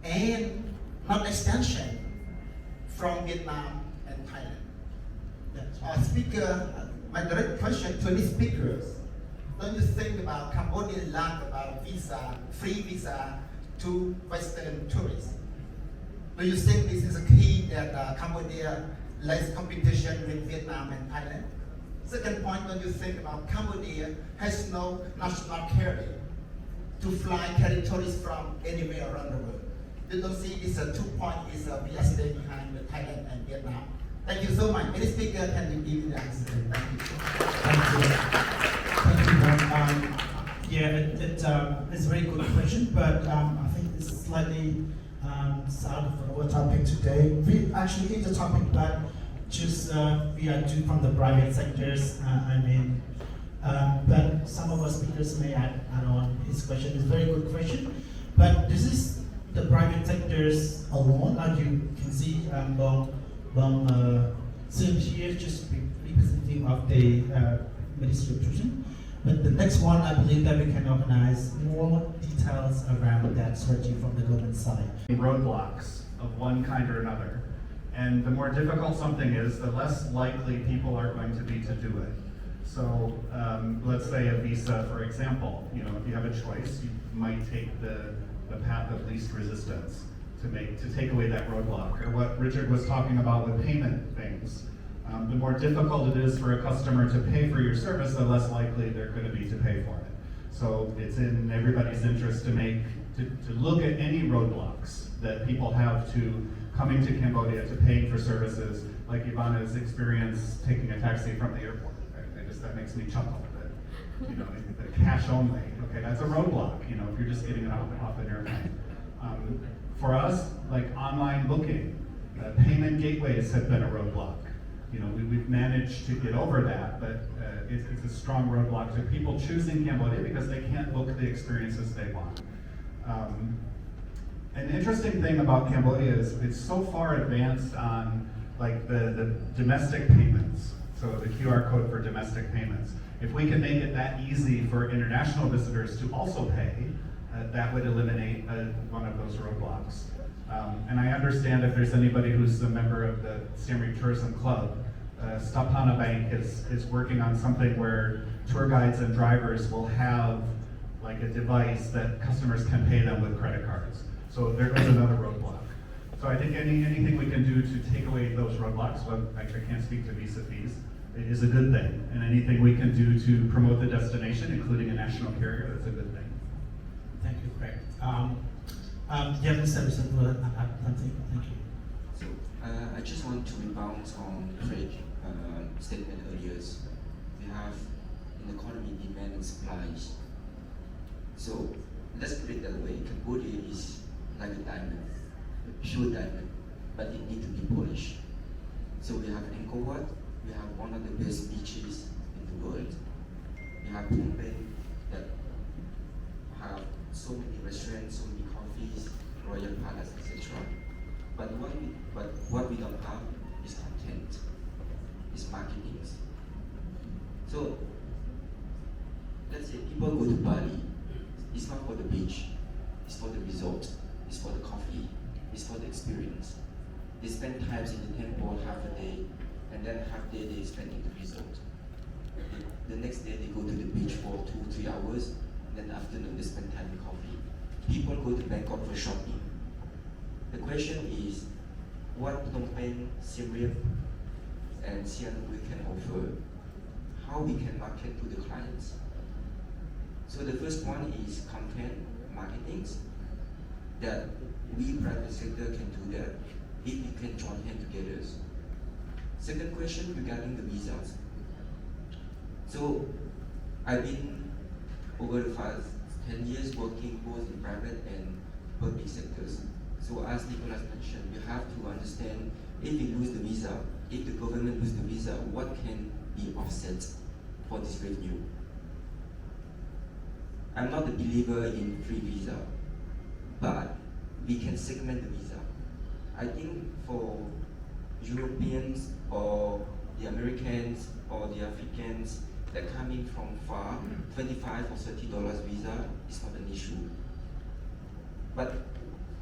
and not extension from Vietnam and Thailand. My direct question to these speakers, don't you think about Cambodia lack about visa, free visa to Western tourists? Do you think this is a key that Cambodia less competition with Vietnam and Thailand? Second point, don't you think about Cambodia has no national carrier to fly carry tourists from anywhere around the world? You don't see this 2 point is we are staying behind with Thailand and Vietnam. Thank you so much. Any speaker can you give the answer? Thank you. Thank you. It's a very good question, but I think it's slightly south of our topic today. We actually in the topic, but just we are two from the private sectors. But some of our speakers may add on. His question is a very good question, but this is the private sectors alone. As you can see, Sim here just representative of the Ministry of Tourism. But the next one, I believe that we can organize more details around that strategy from the government side. Roadblocks of one kind or another. And the more difficult something is, the less likely people are going to be to do it. So let's say a visa, for example, if you have a choice, you might take the path of least resistance to take away that roadblock. Or what Richard was talking about with payment things. The more difficult it is for a customer to pay for your service, the less likely they're going to be to pay for it. So it's in everybody's interest to look at any roadblocks that people have to coming to Cambodia, to paying for services, like Ivana's experience taking a taxi from the airport. That makes me chuckle. That, the cash only. Okay, that's a roadblock. If you're just getting it off an airplane. For us, like online booking, payment gateways have been a roadblock. We've managed to get over that, but it's a strong roadblock to people choosing Cambodia because they can't book the experiences they want. An interesting thing about Cambodia is it's so far advanced on like the domestic payments. So the QR code for domestic payments. If we can make it that easy for international visitors to also pay, that would eliminate one of those roadblocks. And I understand if there's anybody who's a member of the Siem Reap Tourism Club, Stapana Bank is working on something where tour guides and drivers will have like a device that customers can pay them with credit cards. So there goes another roadblock. So I think anything we can do to take away those roadblocks, well, I can't speak to visa fees, is a good thing. And anything we can do to promote the destination, including a national carrier, that's a good thing. Thank you, Craig. Yeah, Mr. Thank you. So I just want to rebound on Craig's statement earlier. We have in the economy demand and supply. So let's put it that way. Cambodia is like a diamond, a pure diamond, but it needs to be polished. So we have Angkor Wat, we have one of the best beaches in the world. We have Phnom Penh that have so many restaurants, so many coffees, royal palace, etc. But what we don't have is content, is marketing. So let's say people go to Bali, it's not for the beach, it's for the resort, it's for the coffee, it's for the experience. They spend time in the temple half a day, and then half day they spend in the resort. The next day they go to the beach for 2-3 hours, and then afternoon they spend time in coffee. People go to Bangkok for shopping. The question is, what Phnom Penh, Siem Reap, and Sihanoukville can offer, how we can market to the clients. So the first one is content marketing, that we private sector can do that if we can join hands together. Second question regarding the visas. So I've been over the past 10 years working both in private and public sectors. So as Nicholas mentioned, we have to understand if we lose the visa, if the government loses the visa, what can be offset for this revenue? I'm not a believer in free visa, but we can segment the visa. I think for Europeans or the Americans or the Africans that come in from far, $25 or $30 visa is not an issue. But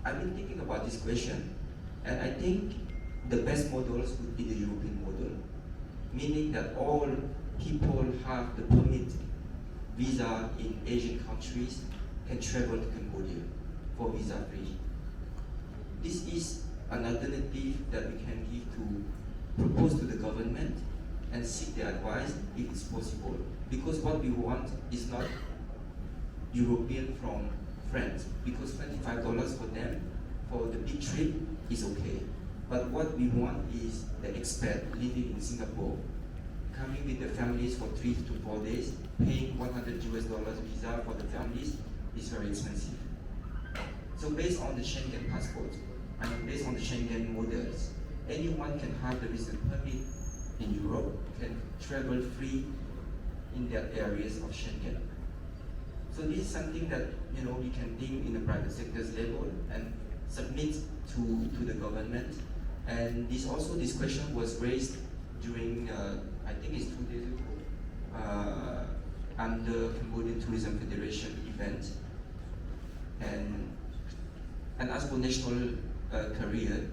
I've been thinking about this question, and I think the best models would be the European model, meaning that all people have the permit visa in Asian countries can travel to Cambodia for visa free. This is an alternative that we can give to propose to the government and seek their advice if it's possible. Because what we want is not European from France, because $25 for them for the big trip is okay. But what we want is the expat living in Singapore, coming with the families for 3 to 4 days, paying $100 visa for the families is very expensive. So based on the Schengen passport, and based on the Schengen models, anyone can have the resident permit in Europe, can travel free in their areas of Schengen. So this is something that we can think in the private sector's level and submit to the government. And this question was raised during I think it's 2 days ago under Cambodian Tourism Federation event. And as for national career,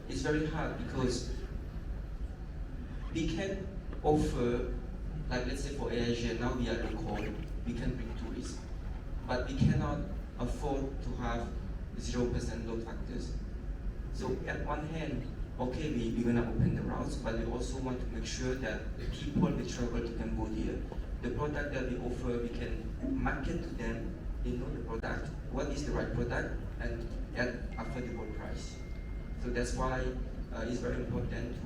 it's very hard because we can offer, like let's say for Asia, now we are local, we can bring tourists, but we cannot afford to have 0% load factors. So at one hand, okay, we're gonna open the routes, but we also want to make sure that people will travel to Cambodia. The product that we offer, we can market to them, they know the product, what is the right product, and at affordable price. So that's why it's very important to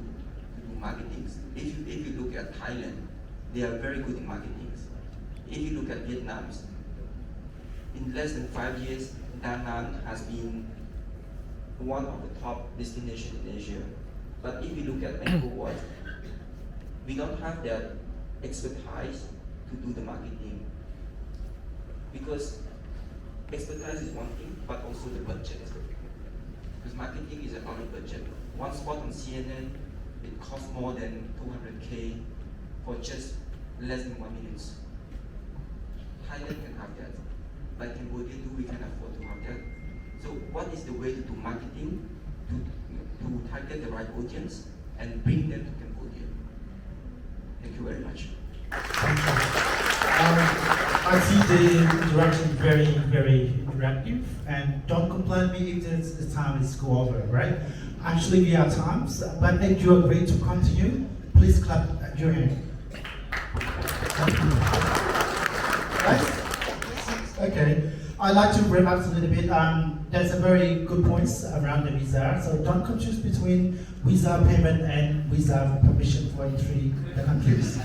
do marketing. If you look at Thailand, they are very good in marketing. If you look at Vietnam, in less than 5 years, Da Nang has been one of the top destinations in Asia. But if you look at Angkor Wat, we don't have that expertise to do the marketing. Because expertise is one thing, but also the budget. Because marketing is about the budget. One spot on CNN, it costs more than 200K for just less than 1 minute. Thailand can have that. Like Cambodia do, we can afford to have that. So what is the way to do marketing to target the right audience and bring them to Cambodia? Thank you very much. I see the direction very, very interactive, and don't complain me if the time is go over, right? Actually, we have times, but if you agree to continue, please clap your hand. Right? Okay. I'd like to wrap up a little bit. There's a very good points around the visa. So don't confuse between visa payment and visa permission for entry the countries.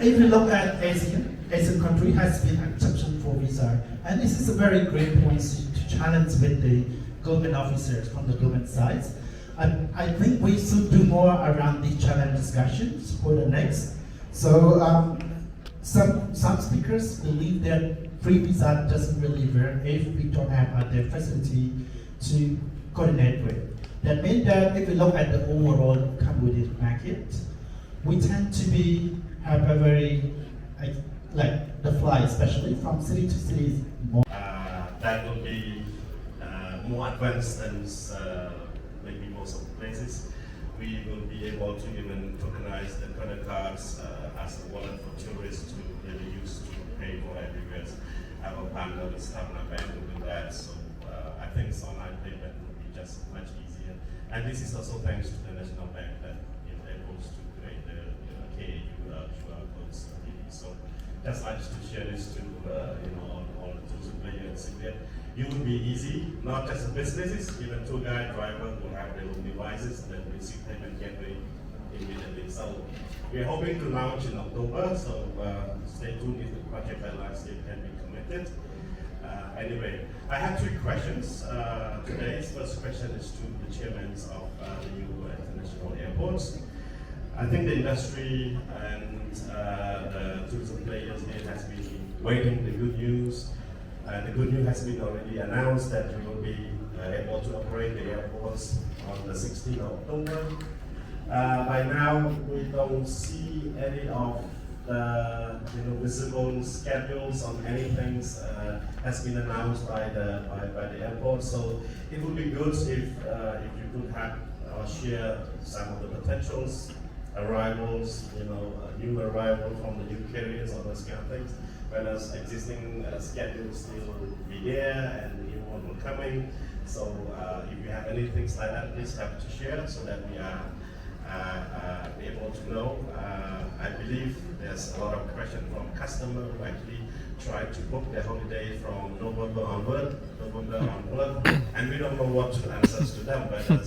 If you look at Asian country has been exception for visa, and this is a very great point to challenge with the government officers from the government sides. I think we should do more around the challenge discussions for the next. So some speakers believe that free visa doesn't really work if we don't have the facility to coordinate with. That means that if we look at the overall Cambodian market, we tend to have a very, like the fly, especially from city to city. That will be more advanced than maybe most of the places. We will be able to even tokenize the credit cards as a wallet for tourists to really use to pay for everywhere. Our partner, the Startup Bank, will do that. So I think online payment will be just much easier. And this is also thanks to the National Bank that is able to create the KAU QR codes. So just like to share this to all the tourism players. It will be easy, not just the businesses, even tour guide, driver will have their own devices and then receive payment gateway immediately. So we are hoping to launch in October, so stay tuned if the project deadline still can be committed. Anyway, I have 3 questions. Today's first question is to the chairmen of the new international airports. I think the industry and the tourism players here has been waiting the good news. The good news has been already announced that we will be able to operate the airports on the 16th of October. By now, we don't see any of the visible schedules on anything has been announced by the airport. So it would be good if you could have share some of the potentials, arrivals, new arrival from the new carriers or those kind of things. Whereas existing schedules still be there and new one will coming. So if you have anything like that, please have to share so that we are able to know. I believe there's a lot of question from customers who actually try to book their holiday from November onward, and we don't know what to answer to them, whether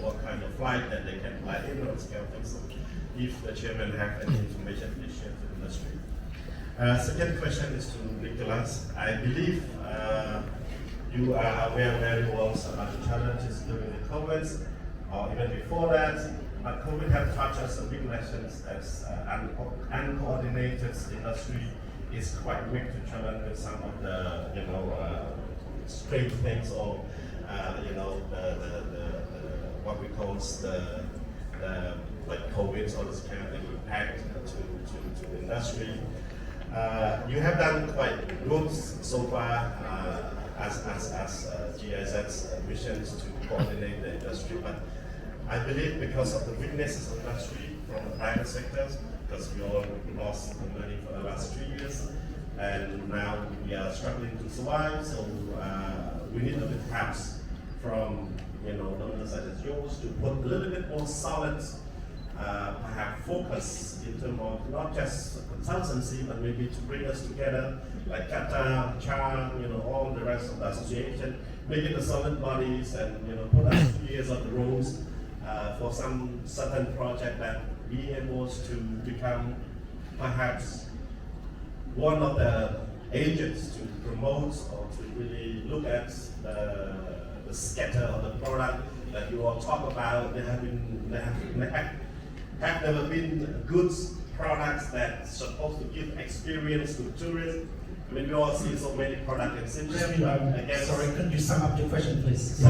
what kind of flight that they can fly in or this kind of thing. So if the chairman have any information, please share to the industry. Second question is to Nicholas. I believe you are aware very well about the challenges during the COVID, or even before that. But COVID have taught us a big lesson that uncoordinated industry is quite weak to challenge with some of the strange things or what we call the like COVID or this kind of impact to the industry. You have done quite good so far as GIZ's missions to coordinate the industry, but I believe because of the weaknesses of the industry from the private sectors, because we all lost the money for the last 3 years, and now we are struggling to survive. So we need a bit help from donors such as yours to put a little bit more solid, perhaps focus in terms of not just consultancy, but maybe to bring us together, like CATA, CHAR, all the rest of the association, make it the solid bodies, and put us 2 years on the roads for some certain project that be able to become perhaps one of the agents to promote or to really look at the scatter of the product that you all talk about. There have never been goods products that's supposed to give experience to tourists. I mean, we all see so many products in Singapore. Sorry, could you sum up your question, please?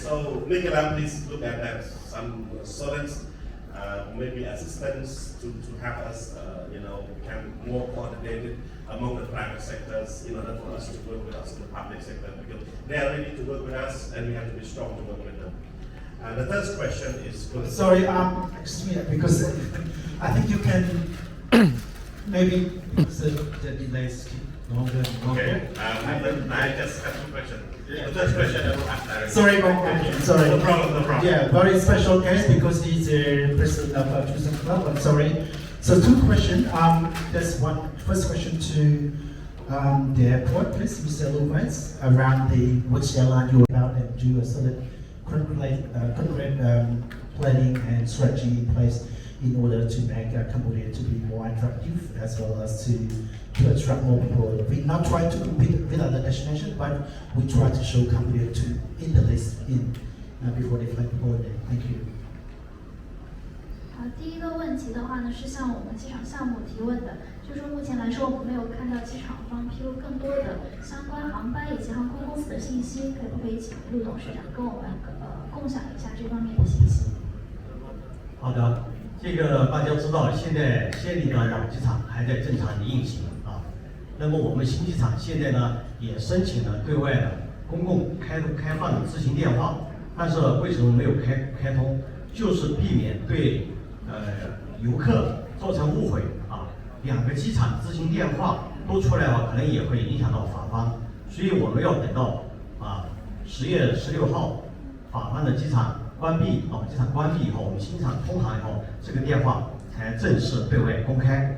So Nicola, please look at that. Some solid, maybe assistance to help us, become more coordinated among the private sectors in order for us to work with us in the public sector, because they are ready to work with us and we have to be strong to work with them. The third question is... Sorry, excuse me, because I think you can maybe because the delays longer. Okay, I just have 2 questions. The first question I will ask directly. Sorry. No problem. Yeah, very special case because he's a president of Tourism Club. I'm sorry. So 2 questions. There's one first question to the airport, please, Mr. Lewis, around which airline you're about and do a solid concrete planning and strategy in place in order to make Cambodia to be more attractive as well as to attract more people. We not try to compete with other destinations, but we try to show Cambodia to in the list before they fly the holiday. Thank you. 第一个问题的话呢，是向我们机场项目提问的，就是说目前来说，我们没有看到机场方披露更多的相关航班以及航空公司的信息，可不可以请陆董事长跟我们共享一下这方面的信息？好的，这个大家知道，现在仙林的老机场还在正常的运行啊。那么我们新机场现在呢，也申请了对外的公共开放的咨询电话，但是为什么没有开通？就是避免对游客造成误会啊。2个机场咨询电话都出来了，可能也会影响到法方，所以我们要等到10月16号法方的机场关闭，老机场关闭以后，我们新机场通航以后，这个电话才正式对外公开。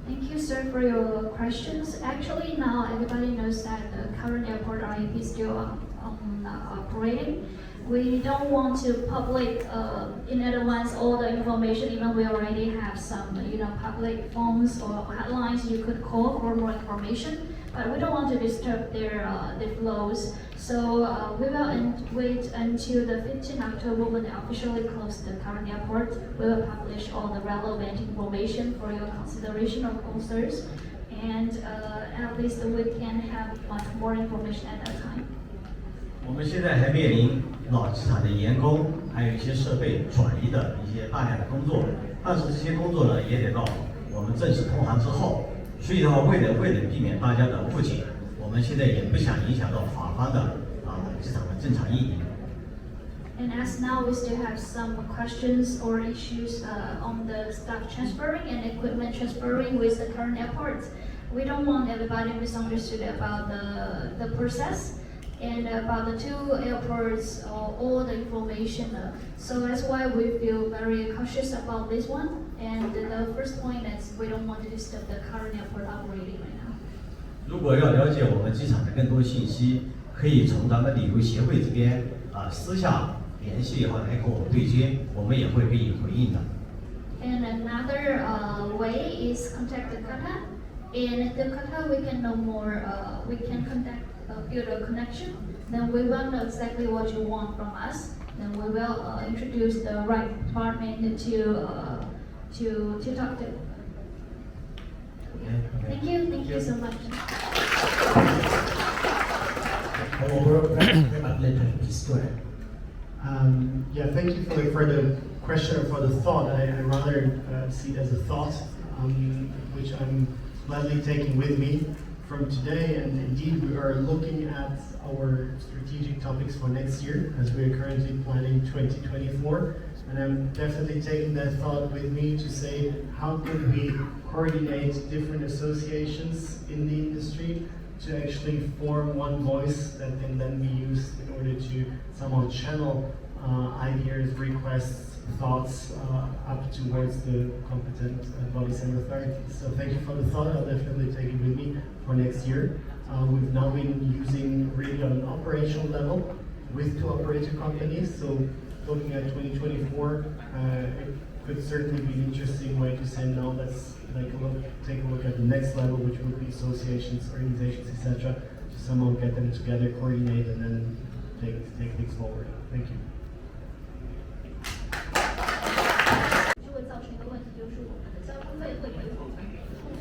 Thank you, sir, for your questions. Actually, now everybody knows that the current airport RAP is still operating. We don't want to public in advance all the information, even we already have some, public phones or hotlines you could call for more information. But we don't want to disturb their flows. So we will wait until the 15th October when they officially close the current airport. We will publish all the relevant information for your consideration of concerns. And at least we can have much more information at that time. 我们现在还面临老机场的员工还有一些设备转移的一些大量的工作，但是这些工作呢也得到我们正式通航之后，所以的话为了避免大家的误解，我们现在也不想影响到法方的机场的正常运营。And as now we still have some questions or issues on the staff transferring and equipment transferring with the current airports, we don't want everybody misunderstood about the process and about the two airports or all the information. So that's why we feel very cautious about this one. And the first point is we don't want to disturb the current airport operating right now. 如果要了解我们机场的更多信息，可以从咱们旅游协会这边私下联系和来和我们对接，我们也会给予回应的。And another way is contact the CATA. And the CATA we can know more. We can build a connection. Then we will know exactly what you want from us. Then we will introduce the right department to talk to. Thank you so much. Yeah, thank you for the question or for the thought. I rather see it as a thought, which I'm gladly taking with me from today. And indeed, we are looking at our strategic topics for next year as we are currently planning 2024. And I'm definitely taking that thought with me to say, how could we coordinate different associations in the industry to actually form one voice that can then be used in order to somehow channel ideas, requests, thoughts up towards the competent bodies and authorities. So thank you for the thought. I'll definitely take it with me for next year. We've now been using really on an operational level with two operator companies. So looking at 2024, it could certainly be an interesting way to say, now let's take a look at the next level, which would be associations, organizations, etc., to somehow get them together, coordinate, and then take things forward. Thank you. 就会造成一个问题，就是我们的交通费会不会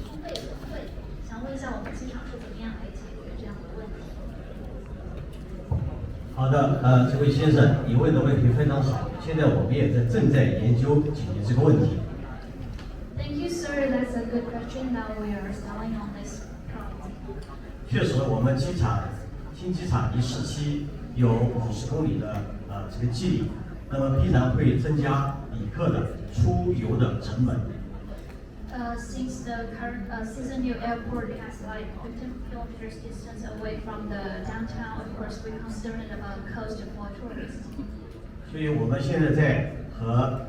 通费的费？想问一下我们机场是怎么样来解决这样的问题？好的，这位先生，你问的问题非常好，现在我们也正在研究解决这个问题。Thank you, sir. That's a good question. Now we are studying on this problem. 确实，我们新机场离市区有50公里的这个距离，那么必然会增加旅客的出游的成本。Since the current new airport has like 15 kilometers distance away from the downtown, of course we're concerned about cost for tourists. 所以我们现在在和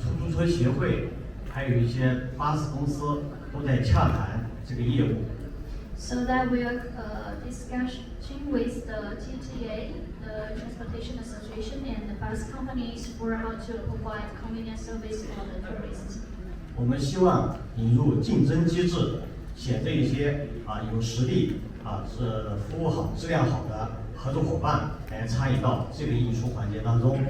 出租车协会，还有一些巴士公司都在洽谈这个业务。So that we are discussing with the TTA, the Transportation Association, and the bus companies for how to provide convenient service for the tourists. 我们希望引入竞争机制，选择一些有实力是服务好、质量好的合作伙伴来参与到这个运输环节当中。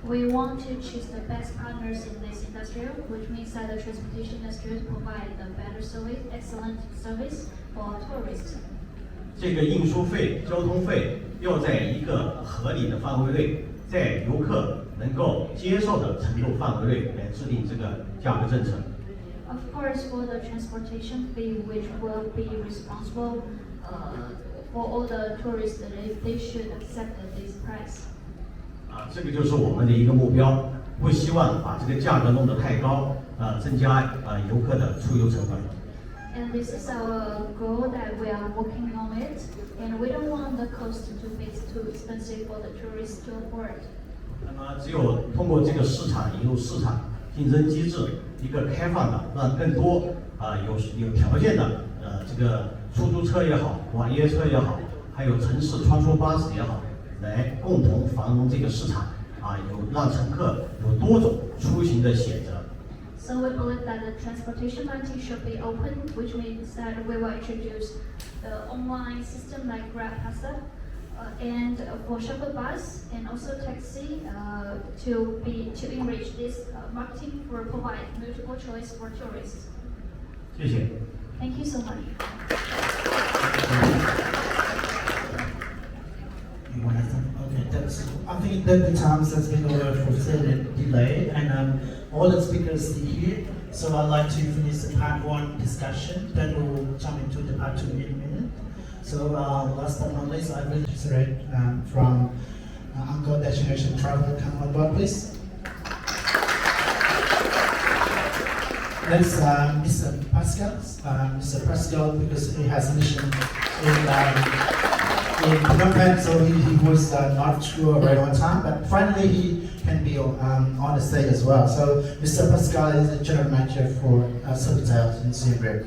We want to choose the best partners in this industry, which means that the transportation industry provide the better service, excellent service for tourists. 这个运输费、交通费要在一个合理的范围内，在游客能够接受的程度范围内来制定这个价格政策。Of course, for the transportation fee, which will be responsible for all the tourists, they should accept this price. 这个就是我们的一个目标，不希望把这个价格弄得太高，增加游客的出游成本。And this is our goal that we are working on it, and we don't want the cost to be too expensive for the tourists to afford. 那么只有通过这个市场引入市场竞争机制，一个开放的，让更多有条件的这个出租车也好，网约车也好，还有城市穿梭巴士也好，来共同繁荣这个市场让乘客有多种出行的选择。So we believe that the transportation market should be open, which means that we will introduce the online system like CATA, and for shuttle bus and also taxi to enrich this marketing for provide multiple choice for tourists. 谢谢。Thank you so much. Okay, I think think that the time has been over for 7 delay, and all the speakers are here. So I'd like to finish the part 1 discussion, then we'll jump into the part 2 in a minute. So last but not least, I will Desiree from Angkor Destination Travel. Come on board, please. Next, Mr. Pascal. Mr. Pascal, because he has a mission in Phnom Penh, so he was not sure right on time, but finally he can be on the stage as well. So Mr. Pascal is the general manager for Sathyaboth in Siem Reap.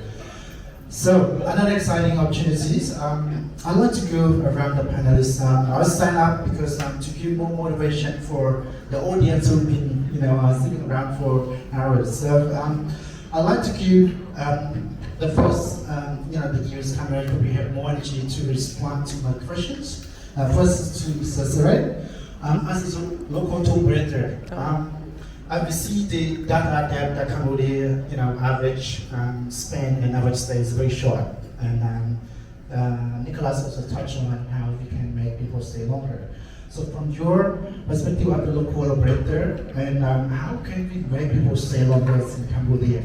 So another exciting opportunities. I'd like to go around the panelists. I'll sign up because to give more motivation for the audience who've been sitting around for hours. So I'd like to give the first the year's camera could we have more energy to respond to my questions. First to Mr. Saret. As a local tour operator, I see the data that Cambodia, average span and average stay is very short. And Nicholas also touched on how we can make people stay longer. So from your perspective as a local operator, and how can we make people stay longer in Cambodia?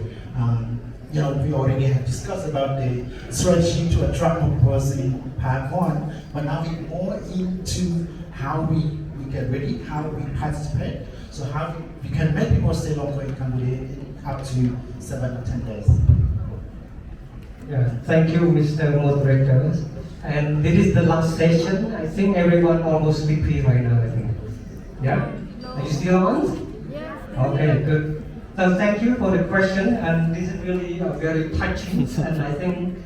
We already have discussed about the strategy to attract more people in part 1, but now we're more into how we get ready, how we participate, so how we can make people stay longer in Cambodia in up to 7 or 10 days. Yeah, thank you, Mr. Moderator. And this is the last session. I think everyone almost sleepy right now, I think. Yeah? Are you still on? Yeah. Okay, good. So thank you for the question, and this is really very touching, and I think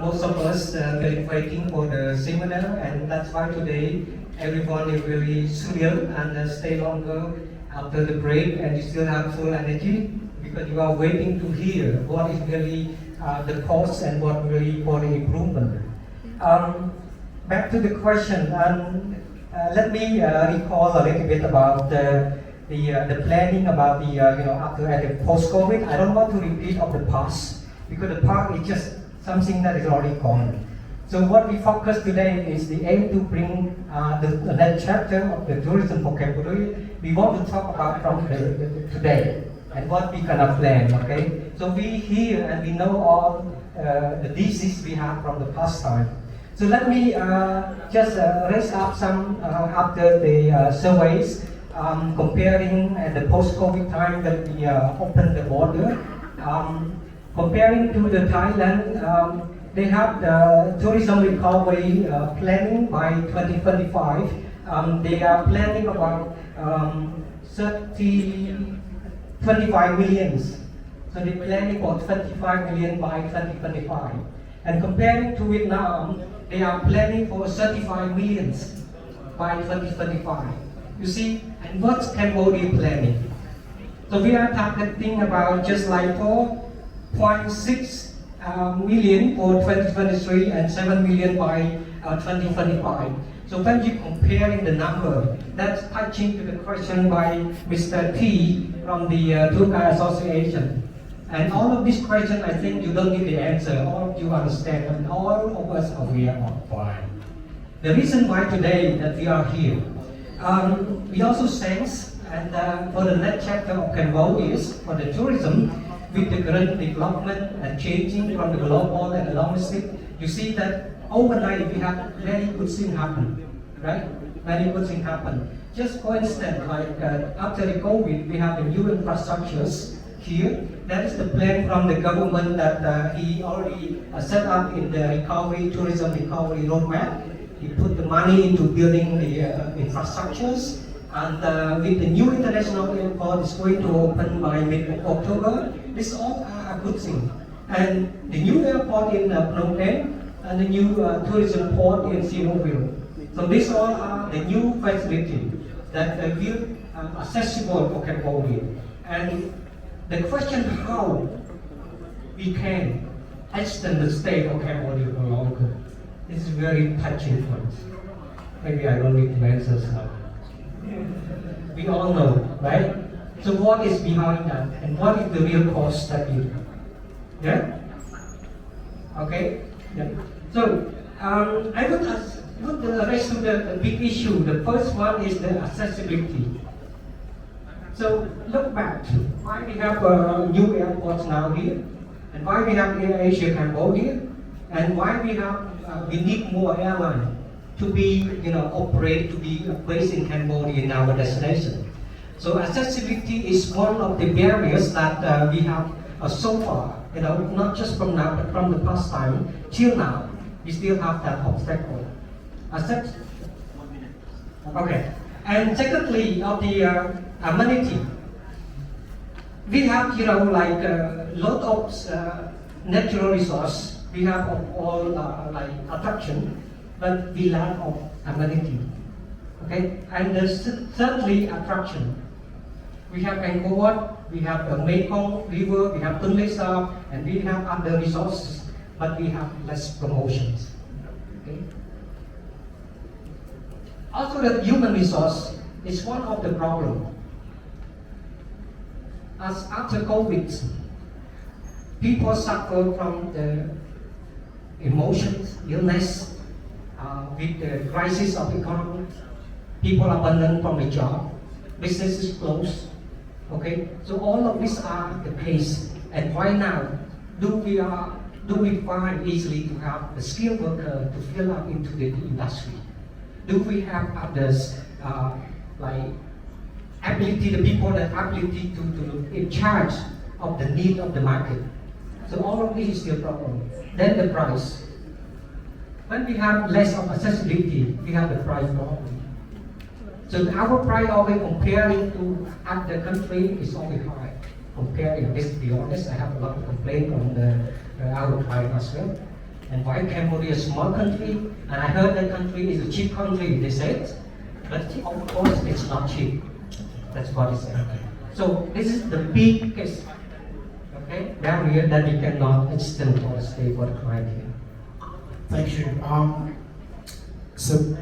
most of us been waiting for the seminar, and that's why today everyone is really surreal and stay longer after the break, and you still have full energy because you are waiting to hear what is really the cause and what really for the improvement. Back to the question, let me recall a little bit about the planning about the after and the post-COVID. I don't want to repeat of the past because the past is just something that is already gone. So what we focus today is the aim to bring the next chapter of the tourism vocabulary. We want to talk about from today and what we gonna plan. Okay, so we hear and we know all the diseases we have from the past time. So let me just raise up some after the surveys. Comparing the post-COVID time that we opened the border, comparing to the Thailand, they have the tourism recovery planning by 2025. They are planning about 25 millions. So they're planning for 25 million by 2025. And comparing to Vietnam, they are planning for 35 millions by 2025. You see, and what's Cambodia planning? So we are targeting about just like 4.6 million for 2023 and 7 million by 2025. So when you comparing the number, that's touching to the question by Mr. T from the Tour Guide Association. And all of these questions, I think you don't need the answer. All of you understand, and all of us are aware of why. The reason why today that we are here. We also sense, and for the next chapter of Cambodia is for the tourism, with the current development and changing from the global and the domestic, you see that overnight we have many good things happen, right? Many good things happen. Just for instance, like after the COVID, we have the new infrastructures here. That is the plan from the government that he already set up in the tourism recovery roadmap. He put the money into building the infrastructures, and with the new international airport is going to open by mid-October. This all are a good thing. And the new airport in Phnom Penh and the new tourism port in Sathyaboth. So these all are the new facilities that will accessible for Cambodia. And the question how we can extend the stay of Cambodia for longer. This is very touching for us. Maybe I don't need to answer now. We all know, right? So what is behind that, and what is the real cause that you? Yeah. Okay. Yeah. So I would put the rest of the big issue. The first one is the accessibility. So look back, why we have new airports now here, and why we have Air Asia Cambodia, and why we need more airlines to be operate, to be based in Cambodia in our destination. So accessibility is one of the barriers that we have so far, not just from now, but from the past time till now, we still have that obstacle. Okay. And secondly, of the amenity, we have like a lot of natural resource. We have of all like attraction, but we lack of amenity. Okay. And thirdly, attraction. We have Angkor Wat, we have the Mekong River, we have Tonle Sap, and we have other resources, but we have less promotions. Okay. Also, the human resource is one of the problems. As after COVID, people suffer from the emotions, illness, with the crisis of economy. People abandoned from the job, businesses closed. Okay, so all of these are the case. And why now do we find easily to have the skilled worker to fill up into the industry? Do we have others like ability, the people that ability to in charge of the need of the market? So all of this is still a problem. Then the price. When we have less of accessibility, we have the price problem. So our price always comparing to other country is always high. Comparing, this to be honest, I have a lot of complaint from our price as well. And why Cambodia is a small country, and I heard that country is a cheap country, they said, but of course it's not cheap. That's what they said. So this is the biggest barrier that we cannot extend or stay for the client here. Thank you. So,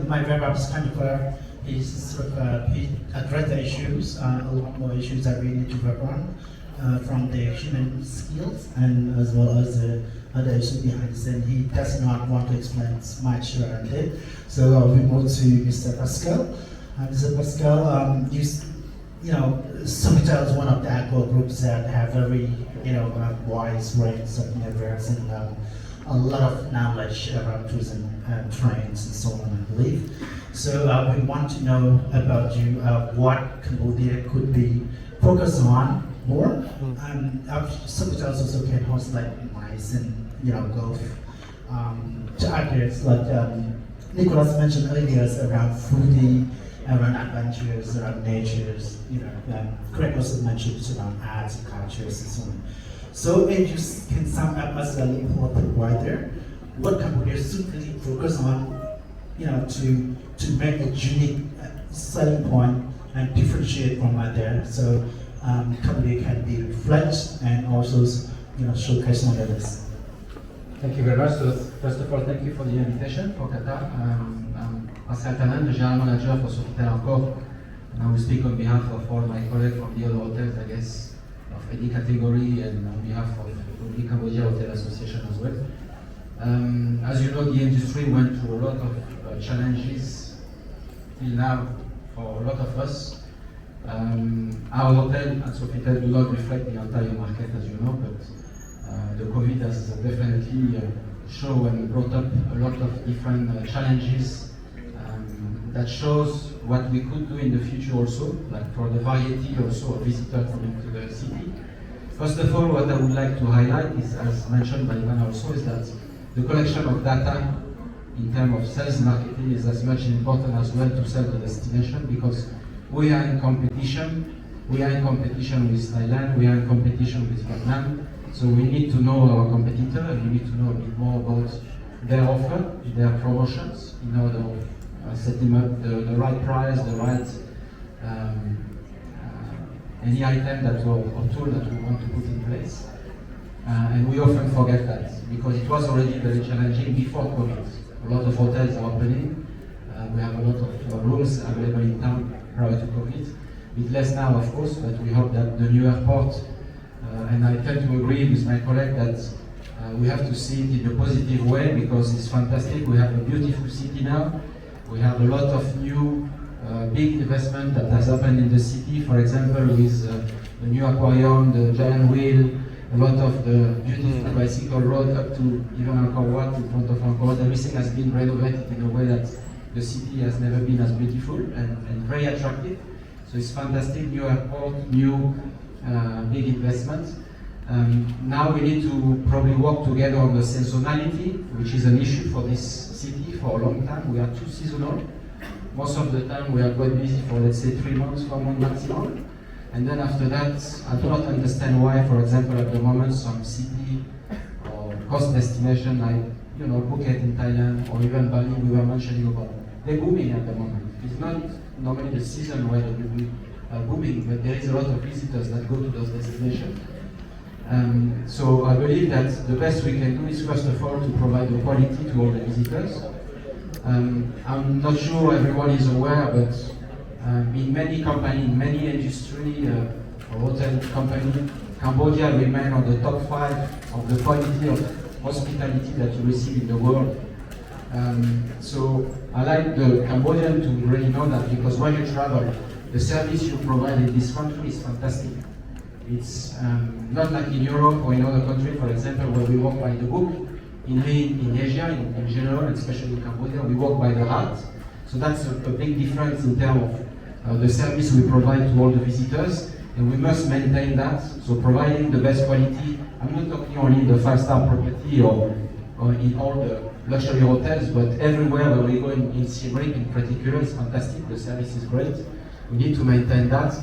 my wrap-up is kind of he addressed the issues, a lot more issues that we need to work on, from the human skills and as well as the other issues behind the scene. He does not want to explain much around it. So we move to Mr. Pascal. Mr. Pascal, Sathyaboth is one of the aqua groups that have very, wide range of networks and a lot of knowledge around tourism trends and so on, I believe. So we want to know about you, what Cambodia could be focused on more. Sathyaboth also can host like MICE and golf targets like Nicholas mentioned earlier around foodie, around adventures, around natures. Craig also mentioned around arts and cultures and so on. So if you can sum up as an important writer, what Cambodia should really focus on, to make a unique selling point and differentiate from others, so Cambodia can be reflected and also, showcase on others. Thank you very much. So first of all, thank you for the invitation for CATA. I'm Pascal Tanan, the General Manager for Sofitel Encore. And I will speak on behalf of all my colleagues from the other hotels, I guess, of any category, and on behalf of the Cambodia Hotel Association as well. As you know, the industry went through a lot of challenges till now for a lot of us. Our hotel at Sofitel do not reflect the entire market, as you know, but the COVID has definitely shown and brought up a lot of different challenges that shows what we could do in the future also, like for the variety also of visitors coming to the city. First of all, what I would like to highlight is, as mentioned by Ivana also, is that the collection of data in terms of sales marketing is as much important as well to sell the destination, because we are in competition. We are in competition with Thailand, we are in competition with Vietnam, so we need to know our competitor and we need to know a bit more about their offer, their promotions, in order of setting up the right price, the right any item that or tool that we want to put in place. And we often forget that, because it was already very challenging before COVID. A lot of hotels are opening, we have a lot of rooms available in town prior to COVID. A bit less now, of course, but we hope that the new airport, and I tend to agree with my colleague that We have to see it in a positive way because it's fantastic. We have a beautiful city now. We have a lot of new big investment that has happened in the city. For example, with the new aquarium, the giant wheel, a lot of the beautiful bicycle road up to even Angkor Wat in front of Angkor Wat. Everything has been renovated in a way that the city has never been as beautiful and very attractive. So it's fantastic, new airport, new big investment. Now we need to probably work together on the seasonality, which is an issue for this city for a long time. We are too seasonal. Most of the time we are quite busy for, let's say, 3 months, 4 months maximum. And then after that, I do not understand why, for example, at the moment, some city or coast destination like, Phuket in Thailand or even Bali, we were mentioning about, they're booming at the moment. It's not normally the season where they will be booming, but there is a lot of visitors that go to those destinations. So I believe that the best we can do is first of all to provide the quality to all the visitors. I'm not sure everyone is aware, but in many companies, in many industry, hotel company, Cambodia remains on the top 5 of the quality of hospitality that you receive in the world. So I like the Cambodian to really know that, because when you travel, the service you provide in this country is fantastic. It's not like in Europe or in other countries, for example, where we work by the book. In Asia, in general, and especially in Cambodia, we work by the heart. So that's a big difference in terms of the service we provide to all the visitors, and we must maintain that. So providing the best quality, I'm not talking only in the 5-star property or in all the luxury hotels, but everywhere where we go in Siem Reap in particular, it's fantastic, the service is great. We need to maintain that.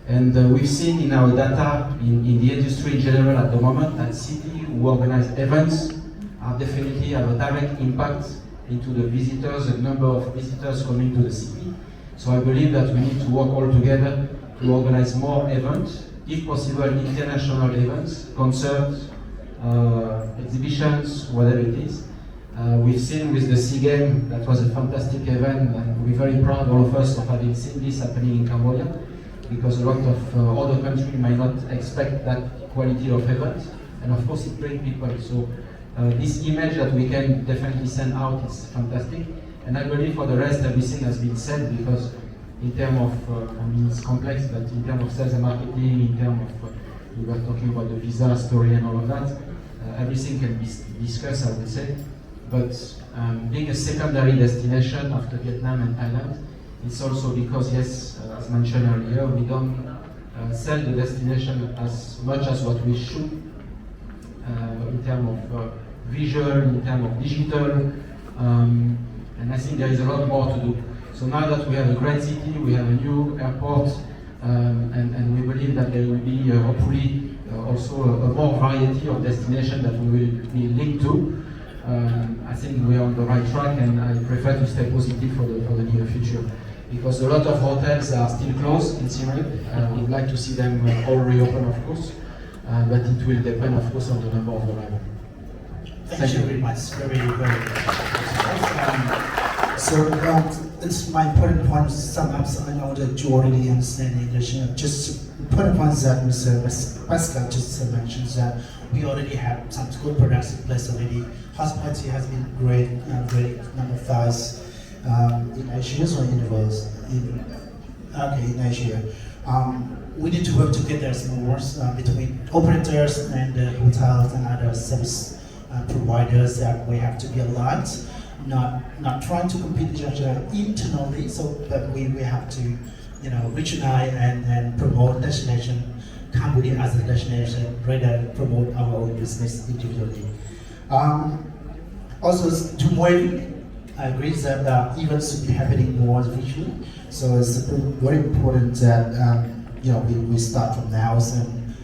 And we've seen in our data, in the industry in general at the moment, that cities who organize events are definitely have a direct impact into the visitors, the number of visitors coming to the city. So I believe that we need to work all together to organize more events, if possible international events, concerts, exhibitions, whatever it is. We've seen with the SEA Games, that was a fantastic event, and we're very proud, all of us, of having seen this happening in Cambodia, because a lot of other countries might not expect that quality of event, and of course it brings people. So this image that we can definitely send out is fantastic, and I believe for the rest everything has been said, because in terms of, I mean it's complex, but in terms of sales and marketing, in terms of, we were talking about the visa story and all of that, everything can be discussed, I would say. But being a secondary destination after Vietnam and Thailand, it's also because, yes, as mentioned earlier, we don't sell the destination as much as what we should in terms of visual, in terms of digital, and I think there is a lot more to do. So now that we have a great city, we have a new airport, and we believe that there will be hopefully also a more variety of destinations that we will be linked to. I think we are on the right track, and I prefer to stay positive for the near future, because a lot of hotels are still closed in Siem Reap. We'd like to see them all reopen, of course, but it will depend, of course, on the number of arrivals. Thank you very much. Very, very so it's my important point to sum up. So I know that you already understand English. Just important points that Mr. Pascal just mentioned, that we already have some good products in place already. Hospitality has been great, great number 5 in Asia or in the world. In Asia. We need to work together more between operators and hotels and other service providers, that we have to be aligned, not trying to compete each other internally. So, but we have to, regionalize and promote destination Cambodia as a destination, rather promote our own business individually. Also, tomorrow, I agree that events should be happening more visually. So it's very important that we start from now. And